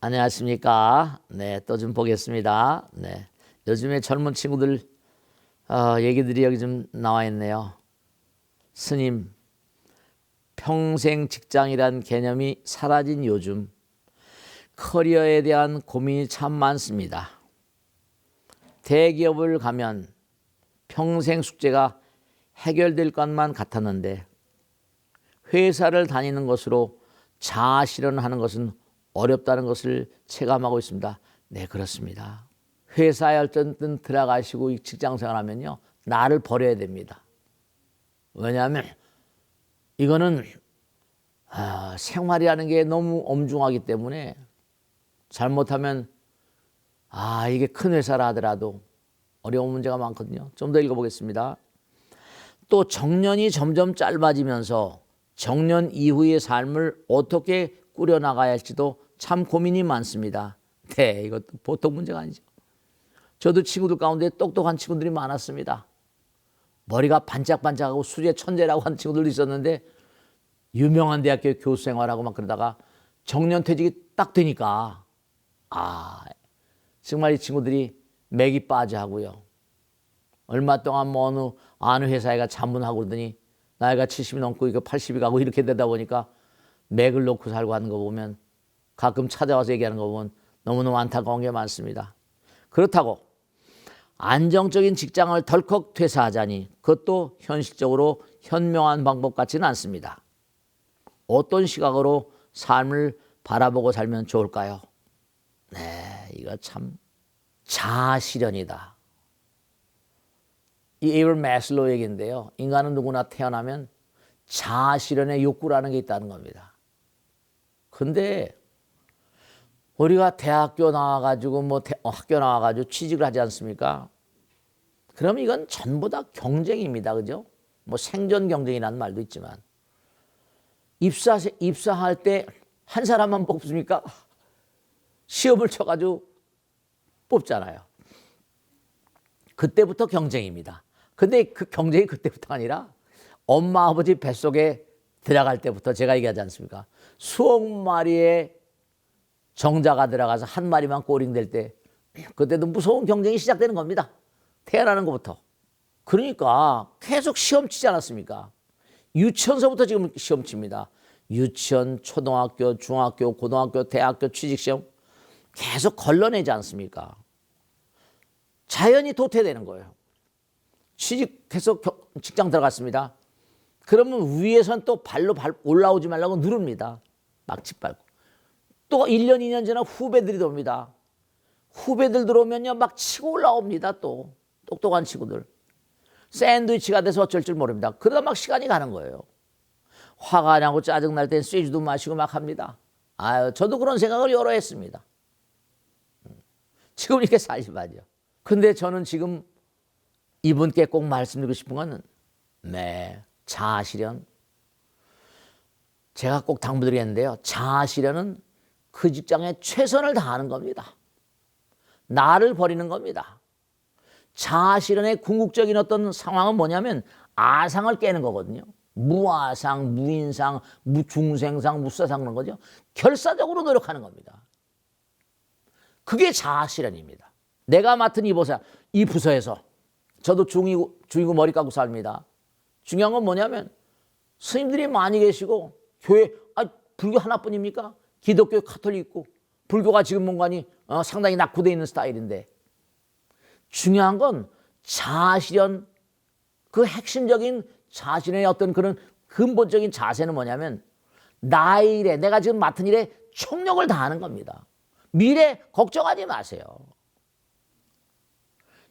안녕하십니까. 네, 또 좀 보겠습니다. 네, 요즘에 젊은 친구들 얘기들이 여기 좀 나와 있네요. 스님, 평생 직장이란 개념이 사라진 요즘 커리어에 대한 고민이 참 많습니다. 대기업을 가면 평생 숙제가 해결될 것만 같았는데 회사를 다니는 것으로 자아 실현하는 것은 어렵다는 것을 체감하고 있습니다. 네, 그렇습니다. 회사에 어쨌든 들어가시고 직장 생활하면요, 나를 버려야 됩니다. 왜냐하면 이거는 생활이라는 게 너무 엄중하기 때문에 잘못하면 이게 큰 회사라 하더라도 어려운 문제가 많거든요. 좀 더 읽어보겠습니다. 또 정년이 점점 짧아지면서 정년 이후의 삶을 어떻게 꾸려나가야 할지도 참 고민이 많습니다. 네, 이것도 보통 문제가 아니죠. 저도 친구들 가운데 똑똑한 친구들이 많았습니다. 머리가 반짝반짝하고 수제 천재라고 하는 친구들도 있었는데 유명한 대학교 교수 생활하고 막 그러다가 정년 퇴직이 딱 되니까 정말 이 친구들이 맥이 빠져 하고요. 얼마 동안 뭐 어느 회사에가 자문하고 그러더니 나이가 70이 넘고 이거 80이 가고 이렇게 되다 보니까 맥을 놓고 살고 하는 거 보면 가끔 찾아와서 얘기하는 거 보면 너무너무 안타까운 게 많습니다. 그렇다고 안정적인 직장을 덜컥 퇴사하자니 그것도 현실적으로 현명한 방법 같지는 않습니다. 어떤 시각으로 삶을 바라보고 살면 좋을까요? 네, 이거 참 자아실현이다. 이 에이블 매슬로우 얘기인데요. 인간은 누구나 태어나면 자아실현의 욕구라는 게 있다는 겁니다. 근데 우리가 대학교 나와가지고 학교 나와가지고 취직을 하지 않습니까? 그럼 이건 전부 다 경쟁입니다. 그죠? 생존 경쟁이라는 말도 있지만 입사할 때 한 사람만 뽑습니까? 시험을 쳐가지고 뽑잖아요. 그때부터 경쟁입니다. 근데 그 경쟁이 그때부터 아니라 엄마 아버지 뱃속에 들어갈 때부터 제가 얘기하지 않습니까? 수억 마리의 정자가 들어가서 한 마리만 꼬링 될 때 그때도 무서운 경쟁이 시작되는 겁니다. 태어나는 것부터. 그러니까 계속 시험 치지 않았습니까? 유치원서부터 지금 시험 칩니다. 유치원, 초등학교, 중학교, 고등학교, 대학교 취직시험 계속 걸러내지 않습니까? 자연히 도태되는 거예요. 취직해서 직장 들어갔습니다. 그러면 위에선 또 발로 올라오지 말라고 누릅니다. 막 짓밟고. 또 1년, 2년 지나 후배들이 들어옵니다. 후배들 들어오면요, 막 치고 올라옵니다. 또 똑똑한 친구들. 샌드위치가 돼서 어쩔 줄 모릅니다. 그러다 막 시간이 가는 거예요. 화가 나고 짜증날 땐 쇠주도 마시고 막 합니다. 저도 그런 생각을 여러 했습니다. 지금 이렇게 살지만요. 근데 저는 지금 이분께 꼭 말씀드리고 싶은 거는 자아실현. 제가 꼭 당부드리겠는데요. 자아실현은 그 직장에 최선을 다하는 겁니다. 나를 버리는 겁니다. 자아실현의 궁극적인 어떤 상황은 뭐냐면 아상을 깨는 거거든요. 무아상, 무인상, 무중생상, 무사상 그런 거죠. 결사적으로 노력하는 겁니다. 그게 자아실현입니다. 내가 맡은 이 부서에서 저도 중이고 머리 깎고 삽니다. 중요한 건 뭐냐면 스님들이 많이 계시고 교회 불교 하나뿐입니까? 기독교, 카톨릭 있고 불교가 지금 뭔가니 상당히 낙후되어 있는 스타일인데 중요한 건 자아실현, 그 핵심적인 자신의 어떤 그런 근본적인 자세는 뭐냐면 나의 일에, 내가 지금 맡은 일에 총력을 다하는 겁니다. 미래 걱정하지 마세요.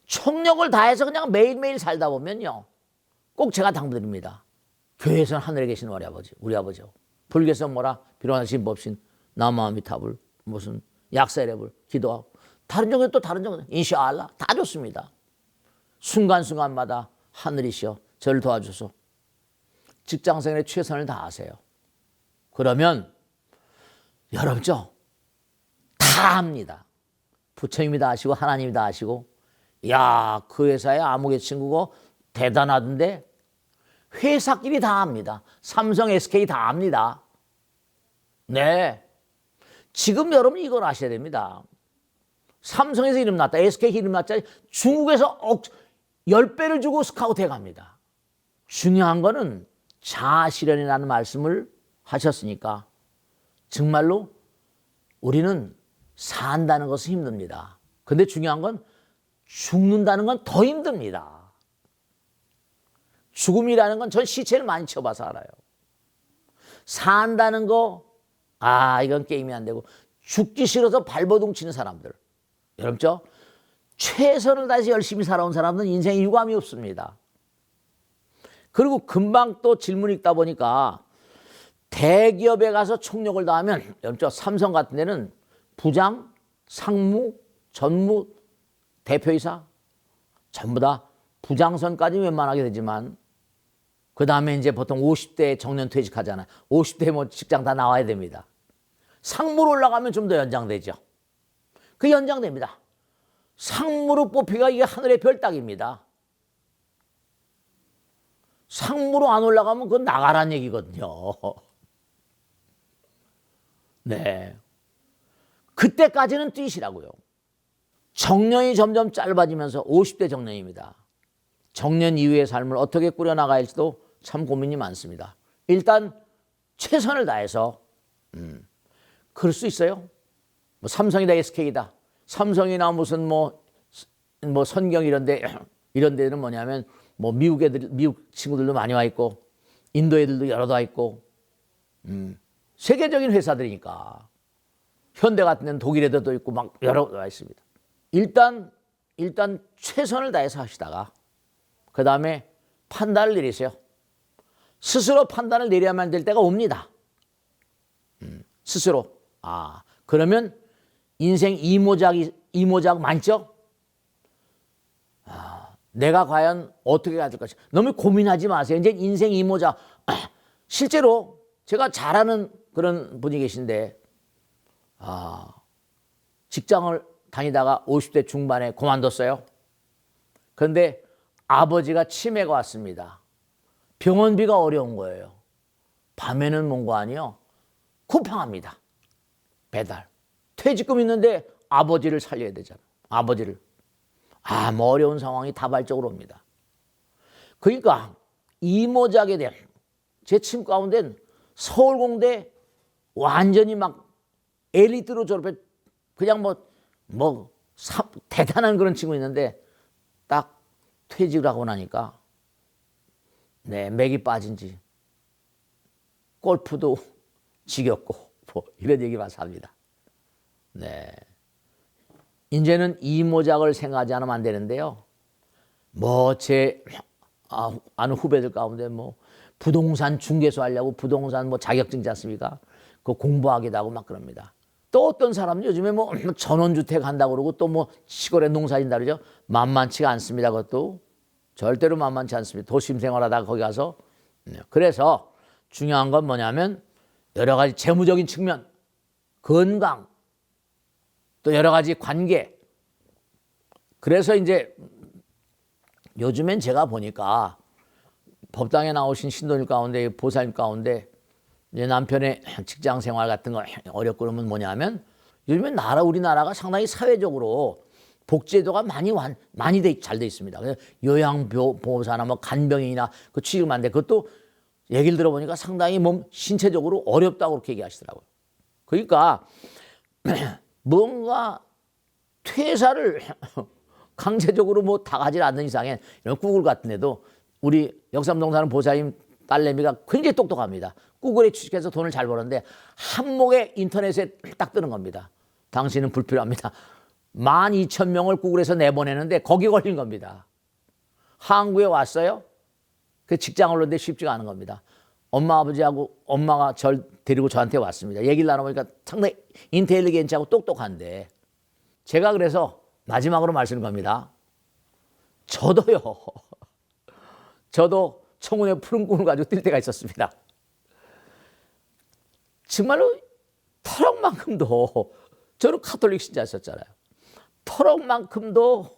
총력을 다해서 그냥 매일매일 살다 보면요, 꼭 제가 당부드립니다. 교회에서는 하늘에 계신 우리 아버지요. 불교에서 뭐라 비로하신 법신 나무아미타불 무슨 약사레불 기도하고 다른 종교 또 다른 종교 인샤알라 다 좋습니다. 순간순간마다 하늘이시여 저를 도와주소. 직장생활에 최선을 다하세요. 그러면 여러분죠 다 합니다. 부처님이 다 아시고 하나님이 다 아시고 그 회사에 아무개 친구고 대단하던데 회사끼리 다 합니다. 삼성, SK 다 합니다. 네. 지금 여러분 이걸 아셔야 됩니다. 삼성에서 이름 났다, SK 이름 났다, 중국에서 10배를 주고 스카우트 해갑니다. 중요한 거는 자아실현이라는 말씀을 하셨으니까 정말로 우리는 산다는 것은 힘듭니다. 근데 중요한 건 죽는다는 건 더 힘듭니다. 죽음이라는 건 전 시체를 많이 쳐봐서 알아요. 산다는 거, 이건 게임이 안 되고, 죽기 싫어서 발버둥 치는 사람들. 여러분, 최선을 다해서 열심히 살아온 사람들은 인생에 유감이 없습니다. 그리고 금방 또 질문 읽다 보니까 대기업에 가서 총력을 다하면, 여러분, 삼성 같은 데는 부장, 상무, 전무, 대표이사 전부 다 부장선까지 웬만하게 되지만 그 다음에 이제 보통 50대 정년 퇴직하잖아요. 50대 뭐 직장 다 나와야 됩니다. 상무로 올라가면 좀 더 연장되죠. 그 연장됩니다. 상무로 뽑히가 이게 하늘의 별 따기입니다. 상무로 안 올라가면 그건 나가란 얘기거든요. 네. 그때까지는 뛰시라고요. 정년이 점점 짧아지면서 50대 정년입니다. 정년 이후의 삶을 어떻게 꾸려나가야 할지도 참 고민이 많습니다. 일단 최선을 다해서 그럴 수 있어요. 뭐 삼성이다 SK이다. 삼성이나 무슨 뭐 선경 이런 데는 뭐냐면 뭐 미국 친구들도 많이 와 있고 인도 애들도 여러 와 있고 세계적인 회사들이니까 현대 같은 데는 독일 애들도 있고 막 여러 와 있습니다. 일단 최선을 다해서 하시다가 그 다음에 판단을 내리세요. 스스로 판단을 내려야만 될 때가 옵니다. 스스로. 그러면 인생 이모작 많죠? 내가 과연 어떻게 해야 될 것인가. 너무 고민하지 마세요. 이제 인생 이모작. 실제로 제가 잘 아는 그런 분이 계신데 직장을 다니다가 50대 중반에 그만뒀어요. 그런데 아버지가 치매가 왔습니다. 병원비가 어려운 거예요. 밤에는 뭔가 아니요. 쿠팡합니다. 배달. 퇴직금 있는데 아버지를 살려야 되잖아. 아버지를. 뭐 어려운 상황이 다발적으로 옵니다. 그러니까 이모작에 대한 제 친구 가운데는 서울공대 완전히 막 엘리트로 졸업해 그냥 대단한 그런 친구 있는데 딱 퇴직을 하고 나니까 맥이 빠진지 골프도 지겹고 이런 얘기 많이 합니다. 이제는 이모작을 생각하지 않으면 안 되는데요. 제 아는 후배들 가운데 부동산 중개소 하려고 부동산 자격증 있지 않습니까? 그거 공부하기도 하고 막 그럽니다. 또 어떤 사람은 요즘에 전원주택 한다고 그러고 또 시골에 농사 짓는다 그러죠. 만만치가 않습니다. 그것도 절대로 만만치 않습니다. 도심 생활하다가 거기 가서. 그래서 중요한 건 뭐냐면 여러 가지 재무적인 측면, 건강, 또 여러 가지 관계. 그래서 이제 요즘엔 제가 보니까 법당에 나오신 신도님 가운데 보살님 가운데 이제 남편의 직장 생활 같은 거 어렵고 그러면 뭐냐면 요즘엔 우리나라가 상당히 사회적으로 복지제도가 많이 잘 돼 있습니다. 요양보호사나 간병인이나 그 취직을 하는데 그것도 얘기를 들어보니까 상당히 신체적으로 어렵다고 그렇게 얘기하시더라고요. 그러니까 뭔가 퇴사를 강제적으로 다 가지 않는 이상에 이런 구글 같은 데도 우리 역삼동 사는 보살님 딸내미가 굉장히 똑똑합니다. 구글에 취직해서 돈을 잘 버는데 한목에 인터넷에 딱 뜨는 겁니다. 당신은 불필요합니다. 12,000명을 구글에서 내보내는데 거기 걸린 겁니다. 한국에 왔어요. 그 직장을 얻는데 쉽지가 않은 겁니다. 엄마 아버지하고 엄마가 절 데리고 저한테 왔습니다. 얘기를 나눠보니까 상당히 인텔리겐트하고 똑똑한데 제가 그래서 마지막으로 말씀드린 겁니다. 저도 청운의 푸른 꿈을 가지고 뛸 때가 있었습니다. 정말로 터럭만큼도 저는 카톨릭 신자였었잖아요. 터럭만큼도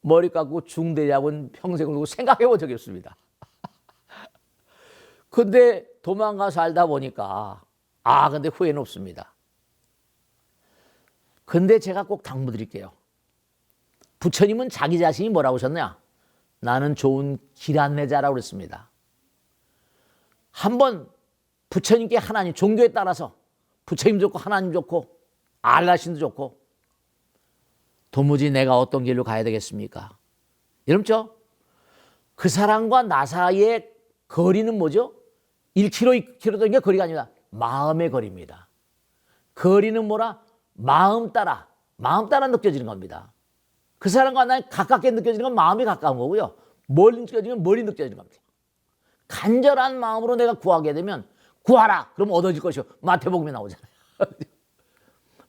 머리 깎고 중대장은 평생을 두고 생각해 본 적이 없습니다. 근데 도망가 살다 보니까 근데 후회는 없습니다. 근데 제가 꼭 당부드릴게요. 부처님은 자기 자신이 뭐라고 하셨냐? 나는 좋은 길 안내자라고 그랬습니다. 한번 부처님께 하나님, 종교에 따라서 부처님 좋고 하나님 좋고 알라신도 좋고 도무지 내가 어떤 길로 가야 되겠습니까? 여러분죠? 그 사람과 나 사이의 거리는 뭐죠? 1km, 2km 되는 게 거리가 아니라 마음의 거리입니다. 거리는 뭐라? 마음 따라 느껴지는 겁니다. 그 사람과 나 가깝게 느껴지는 건 마음이 가까운 거고요. 멀리 느껴지는 건 멀리 느껴지는 겁니다. 간절한 마음으로 내가 구하게 되면 구하라. 그럼 얻어질 것이요. 마태복음에 나오잖아요.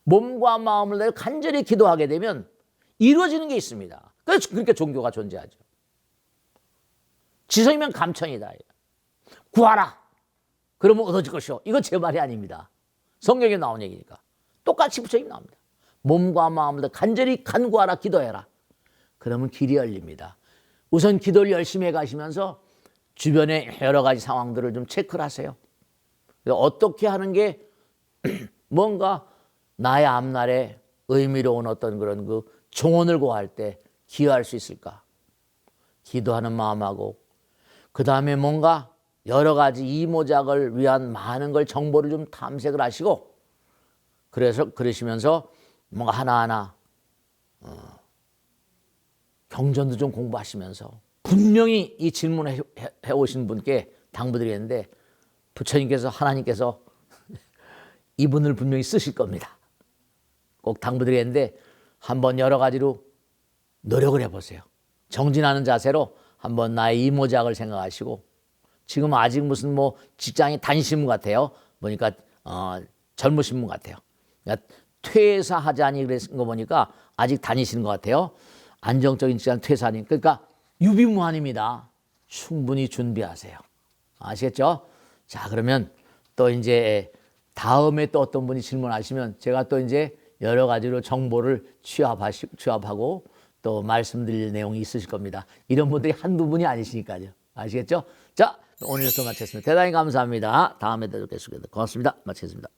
몸과 마음을 내가 간절히 기도하게 되면 이루어지는 게 있습니다. 그러니까 종교가 존재하죠. 지성이면 감천이다. 구하라. 그러면 얻어질 것이요. 이거 제 말이 아닙니다. 성경에 나온 얘기니까. 똑같이 부처님 나옵니다. 몸과 마음을 간절히 간구하라, 기도해라. 그러면 길이 열립니다. 우선 기도를 열심히 해가시면서 주변의 여러 가지 상황들을 좀 체크를 하세요. 어떻게 하는 게 뭔가 나의 앞날에 의미로운 어떤 그런 그 종언을 구할 때 기여할 수 있을까? 기도하는 마음하고 그 다음에 뭔가 여러 가지 이모작을 위한 많은 걸 정보를 좀 탐색을 하시고 그러시면서 뭔가 하나하나 경전도 좀 공부하시면서 분명히 이 질문을 해오신 분께 당부드리겠는데 부처님께서 하나님께서 이분을 분명히 쓰실 겁니다. 꼭 당부드리겠는데 한번 여러 가지로 노력을 해보세요. 정진하는 자세로 한번 나의 이모작을 생각하시고 지금 아직 무슨 뭐 직장에 다니시는 분 같아요. 보니까 젊으신 분 같아요. 그러니까 퇴사하자니 그랬은 거 보니까 아직 다니시는 것 같아요. 안정적인 직장 퇴사하니 그러니까 유비무환입니다. 충분히 준비하세요. 아시겠죠? 자, 그러면 또 이제 다음에 또 어떤 분이 질문하시면 제가 또 이제 여러 가지로 정보를 취합하고 또 말씀드릴 내용이 있으실 겁니다. 이런 분들이 한두 분이 아니시니까요. 아시겠죠? 자, 오늘 또 마쳤습니다. 대단히 감사합니다. 다음에 또 뵙겠습니다. 고맙습니다. 마치겠습니다.